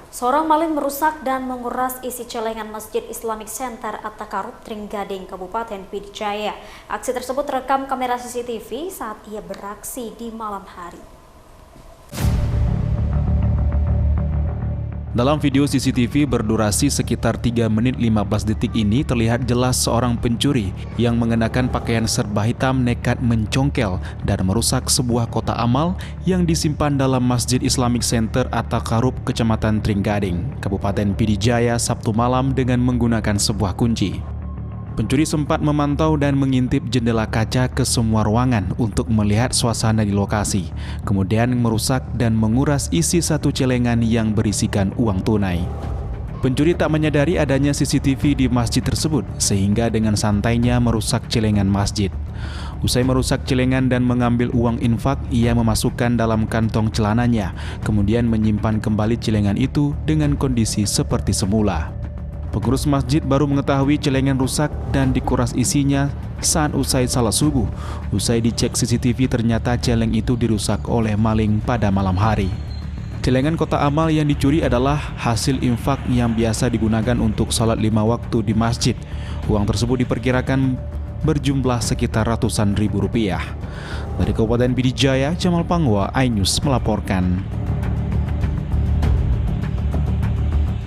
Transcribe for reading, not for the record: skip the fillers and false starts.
Seorang maling merusak dan menguras isi celengan Masjid Islamic Center At-Taqarrub Trenggading, Kabupaten Pidijaya. Aksi tersebut terekam kamera CCTV saat ia beraksi di malam hari. Dalam video CCTV berdurasi sekitar 3 menit 15 detik ini terlihat jelas seorang pencuri yang mengenakan pakaian serba hitam nekat mencongkel dan merusak sebuah kotak amal yang disimpan dalam Masjid Islamic Center At-Taqarrub Kecamatan Trenggading, Kabupaten Pidijaya Sabtu malam dengan menggunakan sebuah kunci. Pencuri sempat memantau dan mengintip jendela kaca ke semua ruangan untuk melihat suasana di lokasi, kemudian merusak dan menguras isi satu celengan yang berisikan uang tunai. Pencuri tak menyadari adanya CCTV di masjid tersebut, sehingga dengan santainya merusak celengan masjid. Usai merusak celengan dan mengambil uang infak, ia memasukkan dalam kantong celananya, kemudian menyimpan kembali celengan itu dengan kondisi seperti semula. Pengurus masjid baru mengetahui celengan rusak dan dikuras isinya saat usai salat subuh. Usai dicek CCTV ternyata celeng itu dirusak oleh maling pada malam hari. Celengan kotak amal yang dicuri adalah hasil infak yang biasa digunakan untuk salat 5 waktu di masjid. Uang tersebut diperkirakan berjumlah sekitar ratusan ribu rupiah. Dari Kabupaten Pidijaya, Jamal Pangwa, iNews melaporkan.